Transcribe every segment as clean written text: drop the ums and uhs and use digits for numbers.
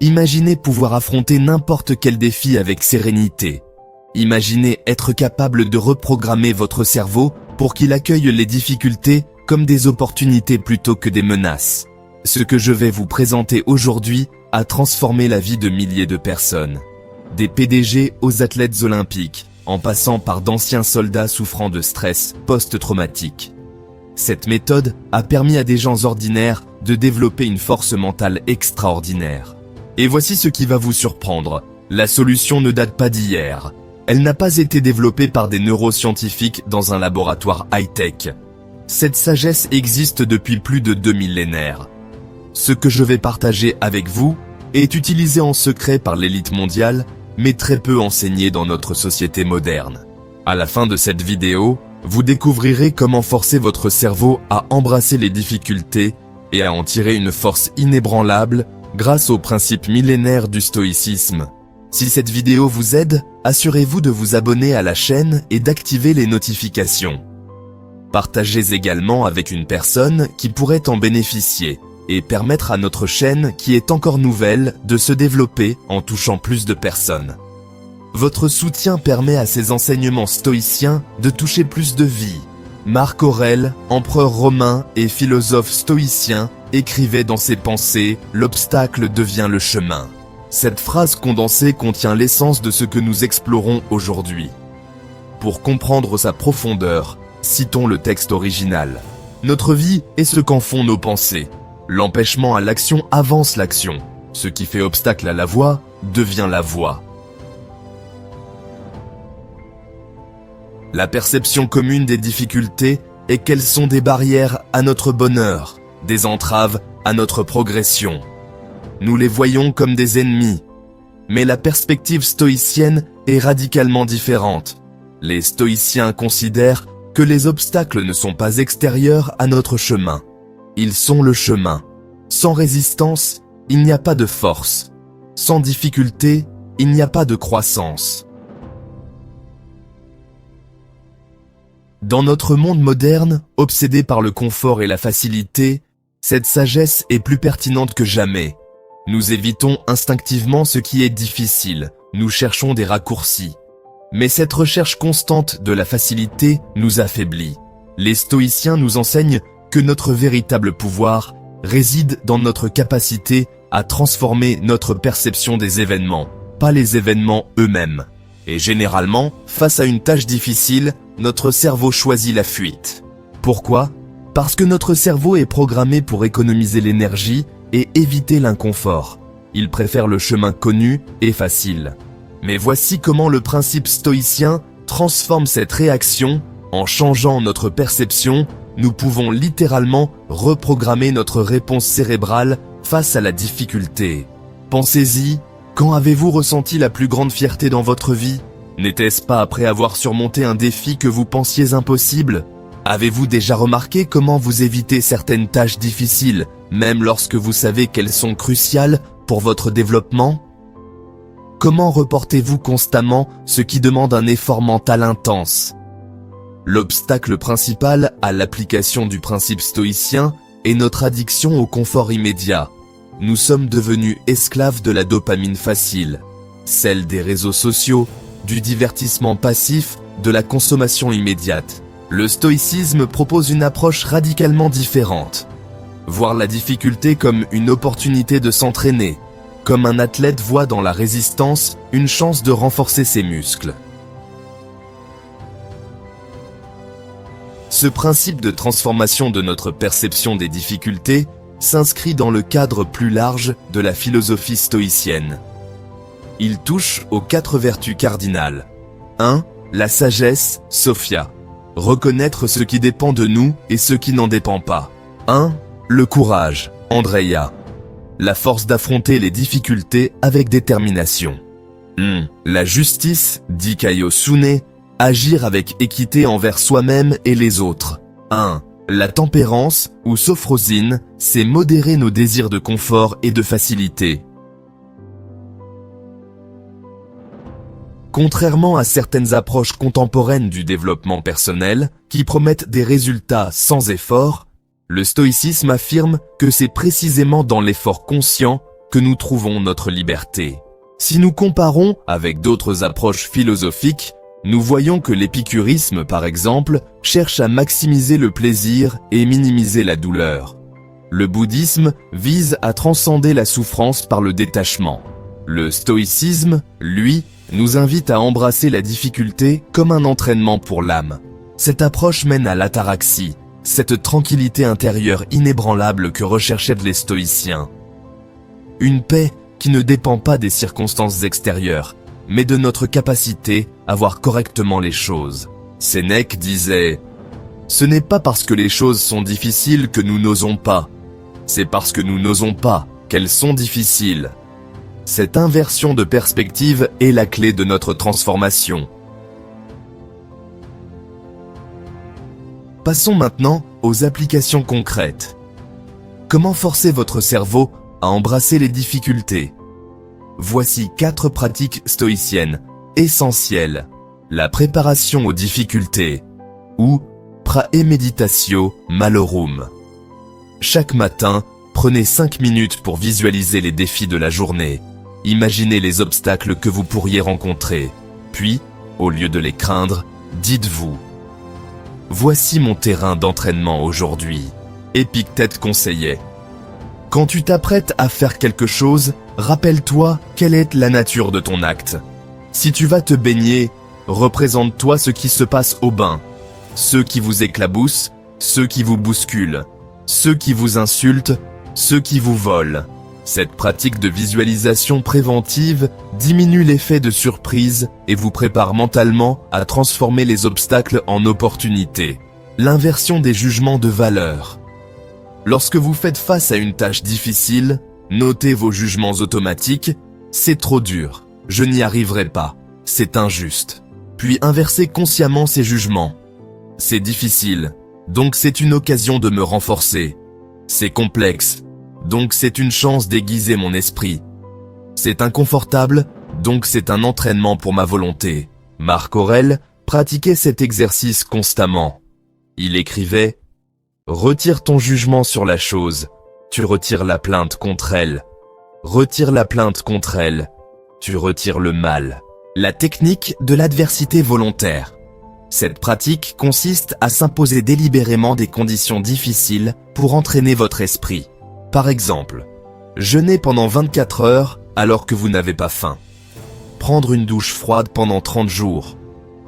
Imaginez pouvoir affronter n'importe quel défi avec sérénité. Imaginez être capable de reprogrammer votre cerveau pour qu'il accueille les difficultés comme des opportunités plutôt que des menaces. Ce que je vais vous présenter aujourd'hui a transformé la vie de milliers de personnes. Des PDG aux athlètes olympiques, en passant par d'anciens soldats souffrant de stress post-traumatique. Cette méthode a permis à des gens ordinaires de développer une force mentale extraordinaire. Et voici ce qui va vous surprendre. La solution ne date pas d'hier. Elle n'a pas été développée par des neuroscientifiques dans un laboratoire high-tech. Cette sagesse existe depuis plus de 2 millénaires. Ce que je vais partager avec vous est utilisé en secret par l'élite mondiale, mais très peu enseigné dans notre société moderne. À la fin de cette vidéo, vous découvrirez comment forcer votre cerveau à embrasser les difficultés et à en tirer une force inébranlable grâce aux principes millénaires du stoïcisme. Si cette vidéo vous aide, assurez-vous de vous abonner à la chaîne et d'activer les notifications. Partagez également avec une personne qui pourrait en bénéficier et permettre à notre chaîne, qui est encore nouvelle, de se développer en touchant plus de personnes. Votre soutien permet à ces enseignements stoïciens de toucher plus de vies. Marc Aurèle, empereur romain et philosophe stoïcien, écrivait dans ses pensées « L'obstacle devient le chemin ». Cette phrase condensée contient l'essence de ce que nous explorons aujourd'hui. Pour comprendre sa profondeur, citons le texte original. Notre vie est ce qu'en font nos pensées. L'empêchement à l'action avance l'action. Ce qui fait obstacle à la voie devient la voie. La perception commune des difficultés est qu'elles sont des barrières à notre bonheur, des entraves à notre progression. Nous les voyons comme des ennemis. Mais la perspective stoïcienne est radicalement différente. Les stoïciens considèrent que les obstacles ne sont pas extérieurs à notre chemin. Ils sont le chemin. Sans résistance, il n'y a pas de force. Sans difficulté, il n'y a pas de croissance. Dans notre monde moderne, obsédé par le confort et la facilité, cette sagesse est plus pertinente que jamais. Nous évitons instinctivement ce qui est difficile, nous cherchons des raccourcis. Mais cette recherche constante de la facilité nous affaiblit. Les stoïciens nous enseignent que notre véritable pouvoir réside dans notre capacité à transformer notre perception des événements, pas les événements eux-mêmes. Et généralement, face à une tâche difficile, notre cerveau choisit la fuite. Pourquoi ? Parce que notre cerveau est programmé pour économiser l'énergie et éviter l'inconfort. Il préfère le chemin connu et facile. Mais voici comment le principe stoïcien transforme cette réaction. En changeant notre perception, nous pouvons littéralement reprogrammer notre réponse cérébrale face à la difficulté. Pensez-y, quand avez-vous ressenti la plus grande fierté dans votre vie ? N'était-ce pas après avoir surmonté un défi que vous pensiez impossible ? Avez-vous déjà remarqué comment vous évitez certaines tâches difficiles, même lorsque vous savez qu'elles sont cruciales pour votre développement ? Comment reportez-vous constamment ce qui demande un effort mental intense ? L'obstacle principal à l'application du principe stoïcien est notre addiction au confort immédiat. Nous sommes devenus esclaves de la dopamine facile, celle des réseaux sociaux, du divertissement passif, de la consommation immédiate. Le stoïcisme propose une approche radicalement différente. Voir la difficulté comme une opportunité de s'entraîner, comme un athlète voit dans la résistance une chance de renforcer ses muscles. Ce principe de transformation de notre perception des difficultés s'inscrit dans le cadre plus large de la philosophie stoïcienne. Il touche aux 4 vertus cardinales. 1. La sagesse, Sophia. Reconnaître ce qui dépend de nous et ce qui n'en dépend pas. 1. Le courage, Andreia. La force d'affronter les difficultés avec détermination. La justice, dit Caio Sune, agir avec équité envers soi-même et les autres. 1. La tempérance, ou sophrosine, c'est modérer nos désirs de confort et de facilité. Contrairement à certaines approches contemporaines du développement personnel, qui promettent des résultats sans effort, le stoïcisme affirme que c'est précisément dans l'effort conscient que nous trouvons notre liberté. Si nous comparons avec d'autres approches philosophiques, nous voyons que l'épicurisme, par exemple, cherche à maximiser le plaisir et minimiser la douleur. Le bouddhisme vise à transcender la souffrance par le détachement. Le stoïcisme, lui, nous invite à embrasser la difficulté comme un entraînement pour l'âme. Cette approche mène à l'ataraxie, cette tranquillité intérieure inébranlable que recherchaient les stoïciens. Une paix qui ne dépend pas des circonstances extérieures, mais de notre capacité à voir correctement les choses. Sénèque disait « Ce n'est pas parce que les choses sont difficiles que nous n'osons pas, c'est parce que nous n'osons pas qu'elles sont difficiles. » Cette inversion de perspective est la clé de notre transformation. Passons maintenant aux applications concrètes. Comment forcer votre cerveau à embrasser les difficultés? Voici 4 pratiques stoïciennes essentielles. La préparation aux difficultés, ou praemeditatio malorum. Chaque matin, prenez 5 minutes pour visualiser les défis de la journée. Imaginez les obstacles que vous pourriez rencontrer. Puis, au lieu de les craindre, dites-vous « Voici mon terrain d'entraînement aujourd'hui », Épictète conseillait. Quand tu t'apprêtes à faire quelque chose, rappelle-toi quelle est la nature de ton acte. Si tu vas te baigner, représente-toi ce qui se passe au bain. Ceux qui vous éclaboussent, ceux qui vous bousculent, ceux qui vous insultent, ceux qui vous volent. Cette pratique de visualisation préventive diminue l'effet de surprise et vous prépare mentalement à transformer les obstacles en opportunités. L'inversion des jugements de valeur. Lorsque vous faites face à une tâche difficile, notez vos jugements automatiques. C'est trop dur, je n'y arriverai pas, c'est injuste. Puis inversez consciemment ces jugements. C'est difficile, donc c'est une occasion de me renforcer. C'est complexe, donc c'est une chance d'aiguiser mon esprit. C'est inconfortable, donc c'est un entraînement pour ma volonté. Marc Aurèle pratiquait cet exercice constamment. Il écrivait « Retire ton jugement sur la chose, tu retires la plainte contre elle. Retire la plainte contre elle, tu retires le mal. » La technique de l'adversité volontaire. Cette pratique consiste à s'imposer délibérément des conditions difficiles pour entraîner votre esprit. Par exemple, jeûner pendant 24 heures alors que vous n'avez pas faim. Prendre une douche froide pendant 30 jours.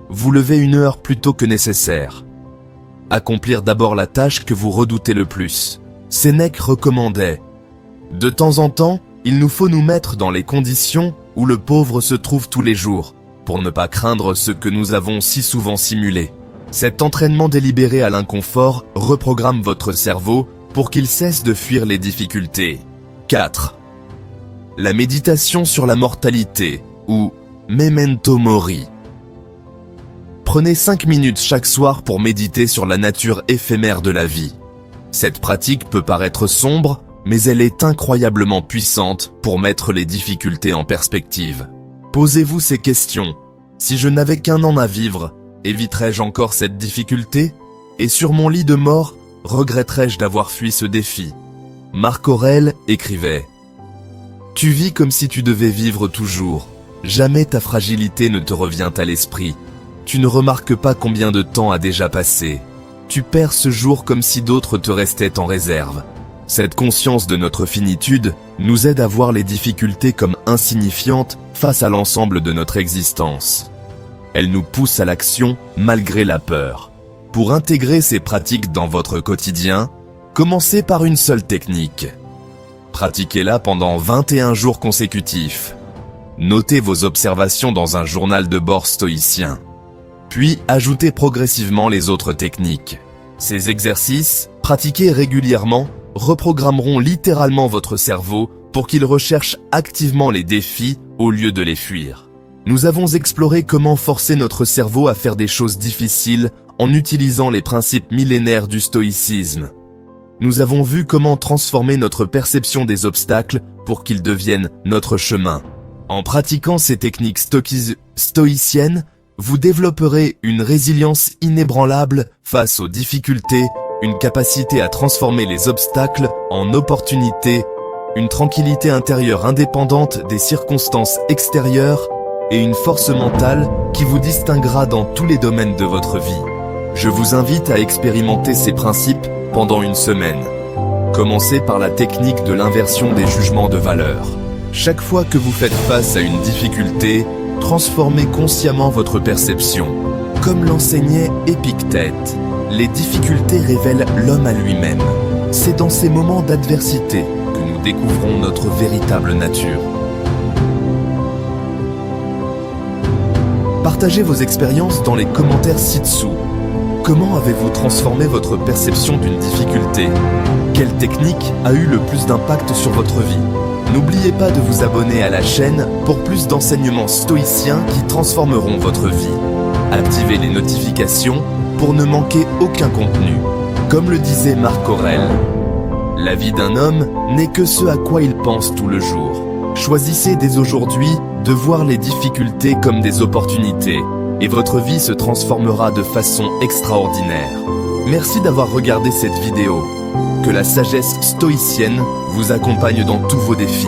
Vous lever 1 heure plus tôt que nécessaire. Accomplir d'abord la tâche que vous redoutez le plus. Sénèque recommandait « De temps en temps, il nous faut nous mettre dans les conditions où le pauvre se trouve tous les jours, pour ne pas craindre ce que nous avons si souvent simulé. » Cet entraînement délibéré à l'inconfort reprogramme votre cerveau pour qu'il cesse de fuir les difficultés. 4. La méditation sur la mortalité, ou Memento Mori. Prenez 5 minutes chaque soir pour méditer sur la nature éphémère de la vie. Cette pratique peut paraître sombre, mais elle est incroyablement puissante pour mettre les difficultés en perspective. Posez-vous ces questions. Si je n'avais qu'1 an à vivre, éviterais-je encore cette difficulté? Et sur mon lit de mort, regretterais-je d'avoir fui ce défi? Marc Aurèle écrivait « Tu vis comme si tu devais vivre toujours. Jamais ta fragilité ne te revient à l'esprit. Tu ne remarques pas combien de temps a déjà passé. Tu perds ce jour comme si d'autres te restaient en réserve. » Cette conscience de notre finitude nous aide à voir les difficultés comme insignifiantes face à l'ensemble de notre existence. Elle nous pousse à l'action malgré la peur. Pour intégrer ces pratiques dans votre quotidien, commencez par une seule technique. Pratiquez-la pendant 21 jours consécutifs. Notez vos observations dans un journal de bord stoïcien. Puis ajoutez progressivement les autres techniques. Ces exercices, pratiqués régulièrement, reprogrammeront littéralement votre cerveau pour qu'il recherche activement les défis au lieu de les fuir. Nous avons exploré comment forcer notre cerveau à faire des choses difficiles en utilisant les principes millénaires du stoïcisme. Nous avons vu comment transformer notre perception des obstacles pour qu'ils deviennent notre chemin. En pratiquant ces techniques stoïciennes, vous développerez une résilience inébranlable face aux difficultés, une capacité à transformer les obstacles en opportunités une tranquillité intérieure indépendante des circonstances extérieures et une force mentale qui vous distinguera dans tous les domaines de votre vie. Je vous invite à expérimenter ces principes pendant une semaine. Commencez par la technique de l'inversion des jugements de valeur. Chaque fois que vous faites face à une difficulté, transformez consciemment votre perception. Comme l'enseignait Épictète, les difficultés révèlent l'homme à lui-même. C'est dans ces moments d'adversité que nous découvrons notre véritable nature. Partagez vos expériences dans les commentaires ci-dessous. Comment avez-vous transformé votre perception d'une difficulté? Quelle technique a eu le plus d'impact sur votre vie? N'oubliez pas de vous abonner à la chaîne pour plus d'enseignements stoïciens qui transformeront votre vie. Activez les notifications pour ne manquer aucun contenu. Comme le disait Marc Aurèle, la vie d'un homme n'est que ce à quoi il pense tout le jour. Choisissez dès aujourd'hui de voir les difficultés comme des opportunités et votre vie se transformera de façon extraordinaire. Merci d'avoir regardé cette vidéo. Que la sagesse stoïcienne vous accompagne dans tous vos défis.